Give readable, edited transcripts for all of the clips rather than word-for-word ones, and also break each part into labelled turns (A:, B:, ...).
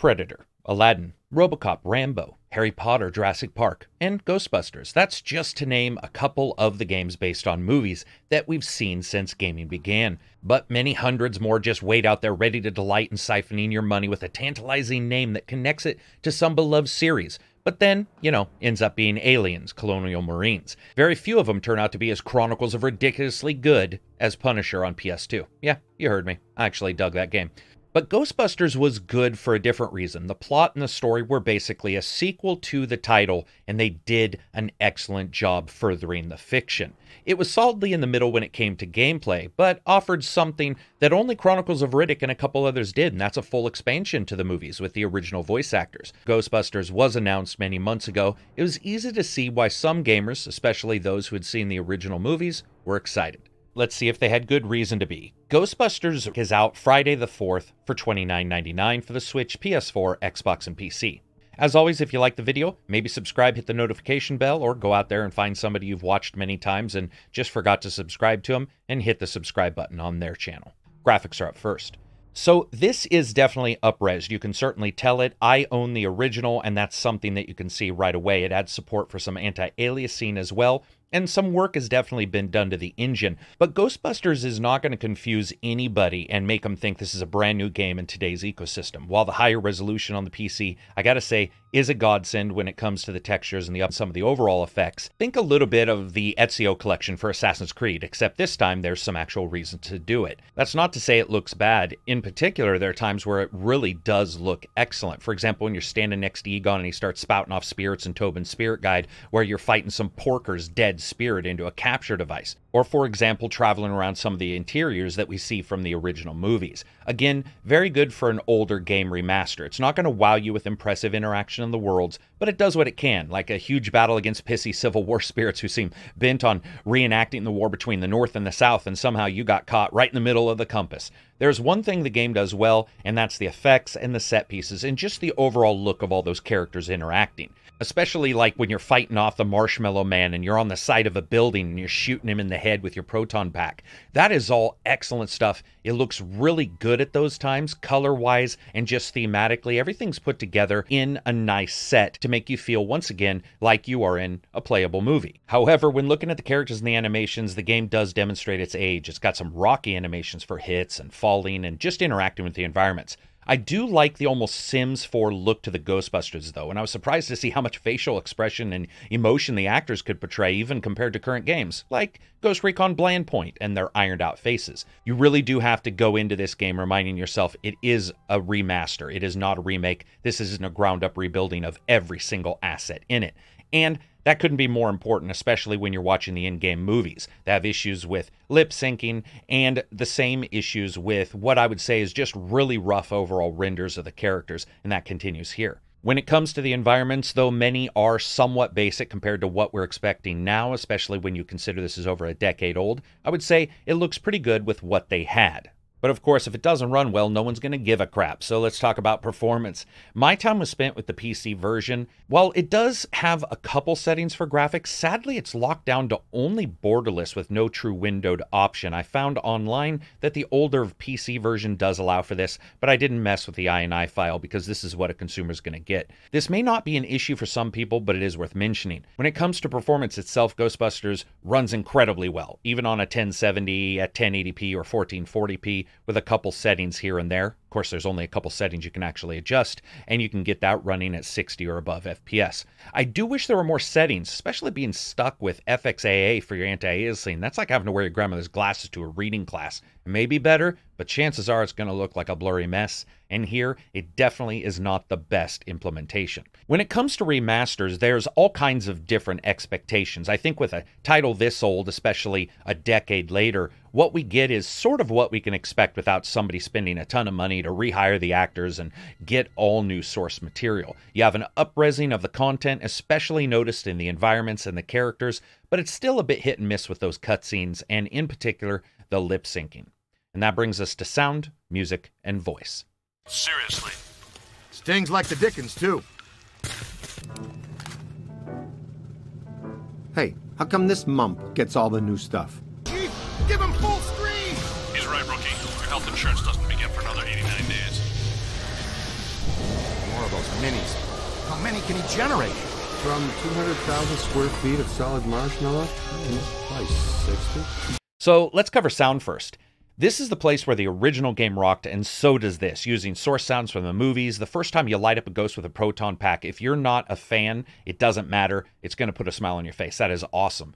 A: Predator, Aladdin, RoboCop, Rambo, Harry Potter, Jurassic Park, and Ghostbusters. That's just to name a couple of the games based on movies that we've seen since gaming began. But many hundreds more just wait out there ready to delight in siphoning your money with a tantalizing name that connects it to some beloved series. But then, ends up being Aliens, Colonial Marines. Very few of them turn out to be as Chronicles of Ridiculously Good as Punisher on PS2. Yeah, you heard me. I actually dug that game. But Ghostbusters was good for a different reason. The plot and the story were basically a sequel to the title, and they did an excellent job furthering the fiction. It was solidly in the middle when it came to gameplay, but offered something that only Chronicles of Riddick and a couple others did, and that's a full expansion to the movies with the original voice actors. Ghostbusters was announced many months ago. It was easy to see why some gamers, especially those who had seen the original movies, were excited. Let's see if they had good reason to be. Ghostbusters is out Friday the 4th for $29.99 for the Switch, PS4, Xbox, and PC. As always, if you like the video, maybe subscribe, hit the notification bell, or go out there and find somebody you've watched many times and just forgot to subscribe to them and hit the subscribe button on their channel. Graphics are up first. So this is definitely up-resed. You can certainly tell it. I own the original, and that's something that you can see right away. It adds support for some anti-aliasing as well, and some work has definitely been done to the engine. But Ghostbusters is not going to confuse anybody and make them think this is a brand new game in today's ecosystem. While the higher resolution on the PC, I gotta say, is a godsend when it comes to the textures and some of the overall effects. Think a little bit of the Ezio collection for Assassin's Creed, except this time there's some actual reason to do it. That's not to say it looks bad. In particular, there are times where it really does look excellent. For example, when you're standing next to Egon and he starts spouting off spirits in Tobin's Spirit Guide, where you're fighting some porker's dead spirit into a capture device. Or, for example, traveling around some of the interiors that we see from the original movies. Again, very good for an older game remaster. It's not going to wow you with impressive interaction in the worlds, but it does what it can, like a huge battle against pissy Civil War spirits who seem bent on reenacting the war between the North and the South, and somehow you got caught right in the middle of the compass. There's one thing the game does well, and that's the effects and the set pieces, and just the overall look of all those characters interacting. Especially like when you're fighting off the Marshmallow Man and you're on the side of a building and you're shooting him in the head with your proton pack. That is all excellent stuff. It looks really good at those times, color-wise and just thematically. Everything's put together in a nice set to make you feel, once again, like you are in a playable movie. However, when looking at the characters and the animations, the game does demonstrate its age. It's got some rocky animations for hits and falling and just interacting with the environments. I do like the almost Sims 4 look to the Ghostbusters, though, and I was surprised to see how much facial expression and emotion the actors could portray, even compared to current games, like Ghost Recon Blandpoint and their ironed-out faces. You really do have to go into this game reminding yourself it is a remaster. It is not a remake. This isn't a ground-up rebuilding of every single asset in it. And that couldn't be more important, especially when you're watching the in-game movies. They have issues with lip syncing and the same issues with what I would say is just really rough overall renders of the characters, and that continues here. When it comes to the environments, though, many are somewhat basic compared to what we're expecting now, especially when you consider this is over a decade old. I would say it looks pretty good with what they had. But of course, if it doesn't run well, no one's going to give a crap. So let's talk about performance. My time was spent with the PC version. While it does have a couple settings for graphics, sadly it's locked down to only borderless with no true windowed option. I found online that the older PC version does allow for this, but I didn't mess with the INI file because this is what a consumer's going to get. This may not be an issue for some people, but it is worth mentioning. When it comes to performance itself, Ghostbusters runs incredibly well, even on a 1070 at 1080p or 1440p. With a couple settings here and there. Of course, there's only a couple settings you can actually adjust, and you can get that running at 60 or above FPS. I do wish there were more settings, especially being stuck with FXAA for your anti-aliasing. That's like having to wear your grandmother's glasses to a reading class. It may be better, but chances are it's going to look like a blurry mess. And here, it definitely is not the best implementation. When it comes to remasters, there's all kinds of different expectations. I think with a title this old, especially a decade later, what we get is sort of what we can expect without somebody spending a ton of money to rehire the actors and get all new source material. You have an up-resing of the content, especially noticed in the environments and the characters, but it's still a bit hit and miss with those cutscenes, and in particular, the lip syncing. And that brings us to sound, music, and voice.
B: Seriously.
C: Stings like the Dickens, too. Hey, how come this mump gets all the new stuff?
B: Chief, give him full screen! He's right, rookie. Your health insurance doesn't begin for another 89 days. minis. How many can he generate?
C: From 200,000 square feet of solid marshmallow? Probably 60.
A: So let's cover sound first. This is the place where the original game rocked, and so does this, using source sounds from the movies. The first time you light up a ghost with a proton pack, if you're not a fan, it doesn't matter. It's going to put a smile on your face. That is awesome.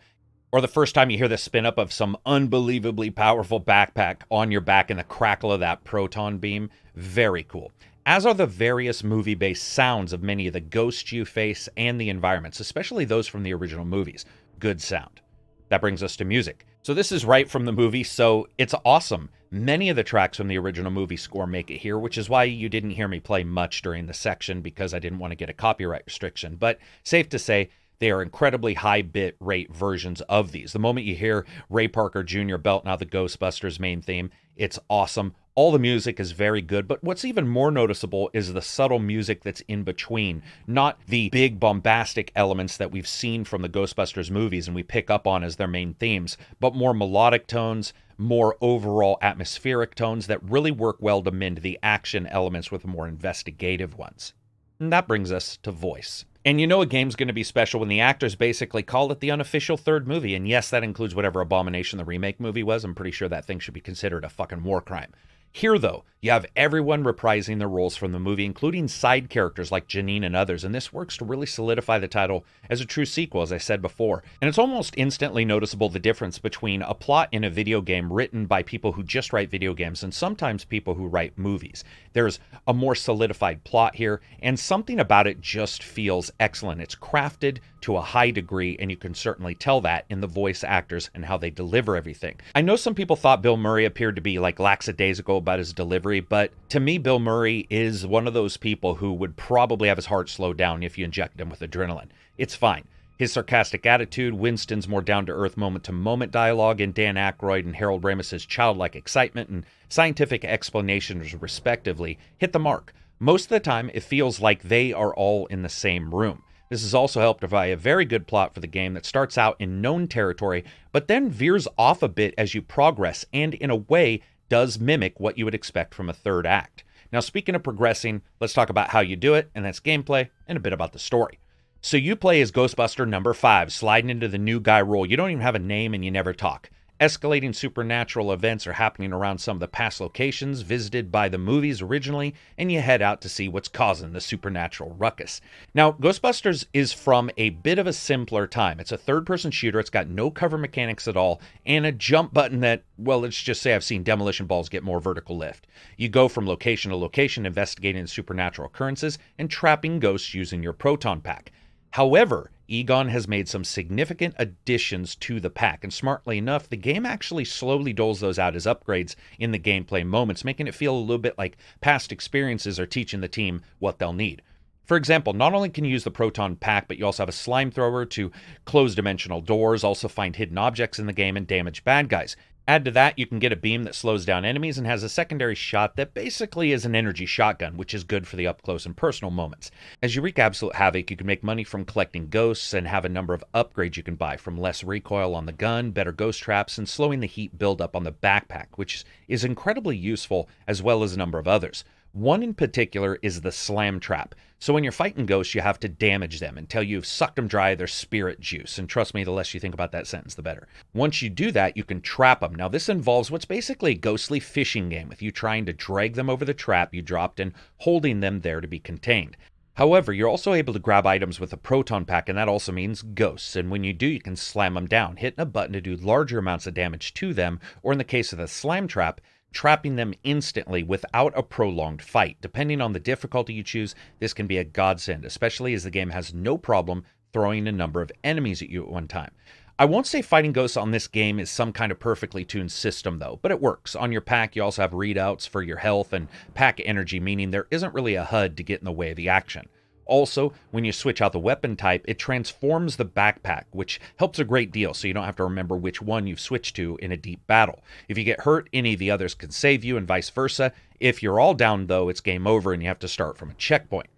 A: Or the first time you hear the spin up of some unbelievably powerful backpack on your back and the crackle of that proton beam. Very cool. As are the various movie-based sounds of many of the ghosts you face and the environments, especially those from the original movies. Good sound. That brings us to music. So this is right from the movie, so it's awesome. Many of the tracks from the original movie score make it here, which is why you didn't hear me play much during the section, because I didn't want to get a copyright restriction. But safe to say, they are incredibly high bit rate versions of these. The moment you hear Ray Parker Jr. belting out the Ghostbusters main theme, it's awesome. All the music is very good, but what's even more noticeable is the subtle music that's in between. Not the big bombastic elements that we've seen from the Ghostbusters movies and we pick up on as their main themes, but more melodic tones, more overall atmospheric tones that really work well to mend the action elements with more investigative ones. And that brings us to voice. And you know a game's going to be special when the actors basically call it the unofficial third movie. And yes, that includes whatever abomination the remake movie was. I'm pretty sure that thing should be considered a fucking war crime. Here, though, you have everyone reprising their roles from the movie, including side characters like Janine and others, and this works to really solidify the title as a true sequel, as I said before. And it's almost instantly noticeable the difference between a plot in a video game written by people who just write video games and sometimes people who write movies. There's a more solidified plot here, and something about it just feels excellent. It's crafted to a high degree, and you can certainly tell that in the voice actors and how they deliver everything. I know some people thought Bill Murray appeared to be like lackadaisical about his delivery, but to me, Bill Murray is one of those people who would probably have his heart slowed down if you inject him with adrenaline. It's fine. His sarcastic attitude, Winston's more down-to-earth moment-to-moment dialogue, and Dan Aykroyd and Harold Ramis's childlike excitement and scientific explanations, respectively, hit the mark. Most of the time, it feels like they are all in the same room. This is also helped by a very good plot for the game that starts out in known territory, but then veers off a bit as you progress, and in a way, does mimic what you would expect from a third act. Now, speaking of progressing, let's talk about how you do it, and that's gameplay, and a bit about the story. So you play as Ghostbuster number 5, sliding into the new guy role. You don't even have a name and you never talk. Escalating supernatural events are happening around some of the past locations visited by the movies originally, and you head out to see what's causing the supernatural ruckus. Now, Ghostbusters is from a bit of a simpler time. It's a third-person shooter, it's got no cover mechanics at all, and a jump button that, well, let's just say I've seen demolition balls get more vertical lift. You go from location to location investigating supernatural occurrences and trapping ghosts using your proton pack. However, Egon has made some significant additions to the pack, and smartly enough, the game actually slowly doles those out as upgrades in the gameplay moments, making it feel a little bit like past experiences are teaching the team what they'll need. For example, not only can you use the proton pack, but you also have a slime thrower to close dimensional doors, also find hidden objects in the game, and damage bad guys. Add to that, you can get a beam that slows down enemies and has a secondary shot that basically is an energy shotgun, which is good for the up-close and personal moments. As you wreak absolute havoc, you can make money from collecting ghosts and have a number of upgrades you can buy, from less recoil on the gun, better ghost traps, and slowing the heat buildup on the backpack, which is incredibly useful, as well as a number of others. One in particular is the slam trap. So when you're fighting ghosts, you have to damage them until you've sucked them dry of their spirit juice. And trust me, the less you think about that sentence, the better. Once you do that, you can trap them. Now, this involves what's basically a ghostly fishing game, with you trying to drag them over the trap you dropped and holding them there to be contained. However, you're also able to grab items with a proton pack, and that also means ghosts. And when you do, you can slam them down, hitting a button to do larger amounts of damage to them, or in the case of the slime trap, trapping them instantly without a prolonged fight. Depending on the difficulty you choose, this can be a godsend, especially as the game has no problem throwing a number of enemies at you at one time. I won't say fighting ghosts on this game is some kind of perfectly tuned system though, but it works. On your pack, you also have readouts for your health and pack energy, meaning there isn't really a HUD to get in the way of the action. Also, when you switch out the weapon type, it transforms the backpack, which helps a great deal, so you don't have to remember which one you've switched to in a deep battle. If you get hurt, any of the others can save you, and vice versa. If you're all down, though, it's game over and you have to start from a checkpoint.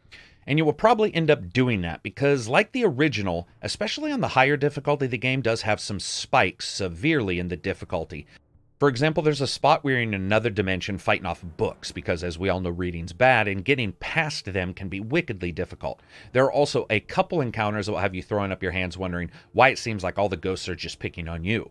A: And you will probably end up doing that because, like the original, especially on the higher difficulty, the game does have some spikes severely in the difficulty. For example, there's a spot where you're in another dimension fighting off books, because as we all know, reading's bad, and getting past them can be wickedly difficult. There are also a couple encounters that will have you throwing up your hands wondering why it seems like all the ghosts are just picking on you.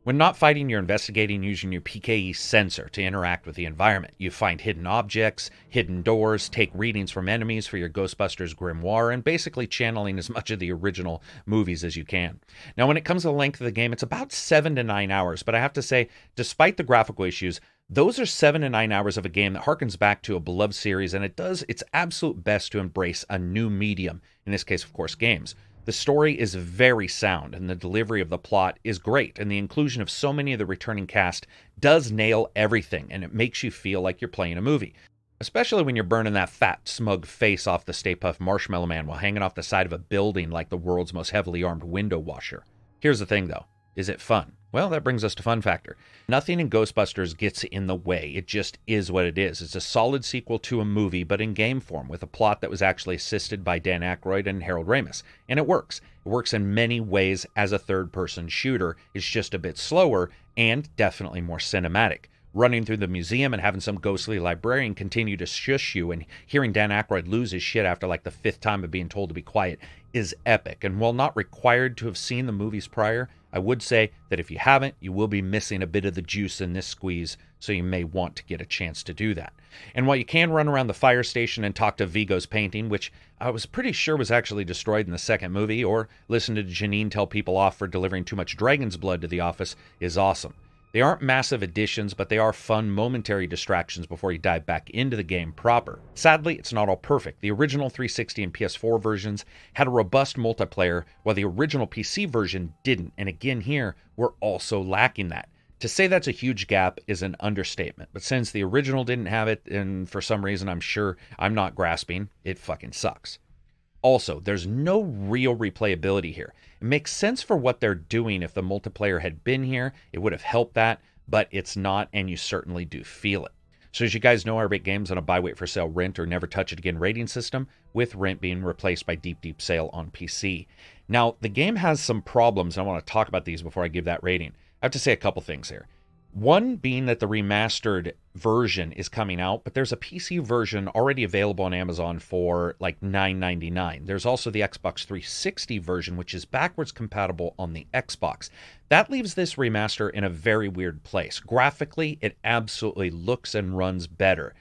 A: When not fighting, you're investigating using your PKE sensor to interact with the environment. You find hidden objects, hidden doors, take readings from enemies for your Ghostbusters grimoire, and basically channeling as much of the original movies as you can. Now, when it comes to the length of the game, it's about 7 to 9 hours, but I have to say, despite the graphical issues, those are 7 to 9 hours of a game that harkens back to a beloved series, and it does its absolute best to embrace a new medium, in this case, of course, games. The story is very sound, and the delivery of the plot is great, and the inclusion of so many of the returning cast does nail everything, and it makes you feel like you're playing a movie. Especially when you're burning that fat, smug face off the Stay Puft Marshmallow Man while hanging off the side of a building like the world's most heavily armed window washer. Here's the thing, though. Is it fun? Well, that brings us to fun factor. Nothing in Ghostbusters gets in the way. It just is what it is. It's a solid sequel to a movie, but in game form, with a plot that was actually assisted by Dan Aykroyd and Harold Ramis. And it works. It works in many ways as a third-person shooter. It's just a bit slower and definitely more cinematic. Running through the museum and having some ghostly librarian continue to shush you, and hearing Dan Aykroyd lose his shit after like the 5th time of being told to be quiet is epic. And while not required to have seen the movies prior, I would say that if you haven't, you will be missing a bit of the juice in this squeeze, so you may want to get a chance to do that. And while you can run around the fire station and talk to Vigo's painting, which I was pretty sure was actually destroyed in the second movie, or listen to Janine tell people off for delivering too much dragon's blood to the office, is awesome. They aren't massive additions, but they are fun, momentary distractions before you dive back into the game proper. Sadly, it's not all perfect. The original 360 and PS4 versions had a robust multiplayer, while the original PC version didn't, and again here, we're also lacking that. To say that's a huge gap is an understatement, but since the original didn't have it, and for some reason I'm sure I'm not grasping, it fucking sucks. Also, there's no real replayability here. It makes sense for what they're doing. If the multiplayer had been here, it would have helped that, but it's not, and you certainly do feel it. So as you guys know, I rate games on a buy, wait for sale, rent, or never touch it again rating system, with rent being replaced by deep, deep sale on PC. Now, the game has some problems, and I want to talk about these before I give that rating. I have to say a couple things here. One being that the remastered version is coming out, but there's a PC version already available on Amazon for like $9.99. There's also the Xbox 360 version, which is backwards compatible on the Xbox. That leaves this remaster in a very weird place. Graphically, it absolutely looks and runs better.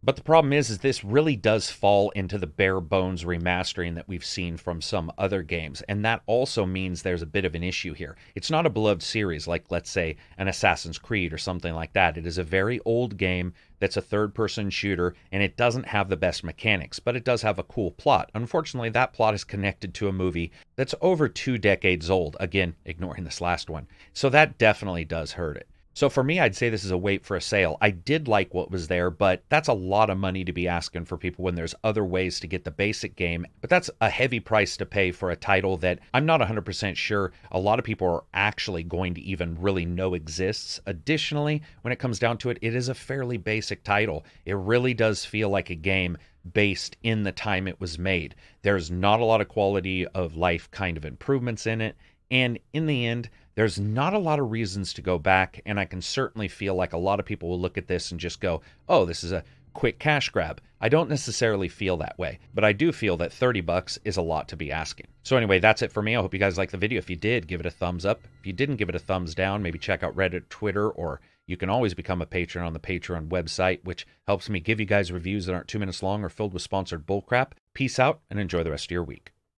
A: But the problem is this really does fall into the bare bones remastering that we've seen from some other games, and that also means there's a bit of an issue here. It's not a beloved series like, let's say, an Assassin's Creed or something like that. It is a very old game that's a third-person shooter, and it doesn't have the best mechanics, but it does have a cool plot. Unfortunately, that plot is connected to a movie that's over 2 decades old, again, ignoring this last one. So that definitely does hurt it. So for me, I'd say this is a wait for a sale. I did like what was there, but that's a lot of money to be asking for people when there's other ways to get the basic game. But that's a heavy price to pay for a title that I'm not 100% sure a lot of people are actually going to even really know exists. Additionally, when it comes down to it, it is a fairly basic title. It really does feel like a game based in the time it was made. There's not a lot of quality of life kind of improvements in it. And in the end, there's not a lot of reasons to go back, and I can certainly feel like a lot of people will look at this and just go, oh, this is a quick cash grab. I don't necessarily feel that way, but I do feel that $30 is a lot to be asking. So anyway, that's it for me. I hope you guys liked the video. If you did, give it a thumbs up. If you didn't, give it a thumbs down. Maybe check out Reddit, Twitter, or you can always become a patron on the Patreon website, which helps me give you guys reviews that aren't 2 minutes long or filled with sponsored bullcrap. Peace out, and enjoy the rest of your week.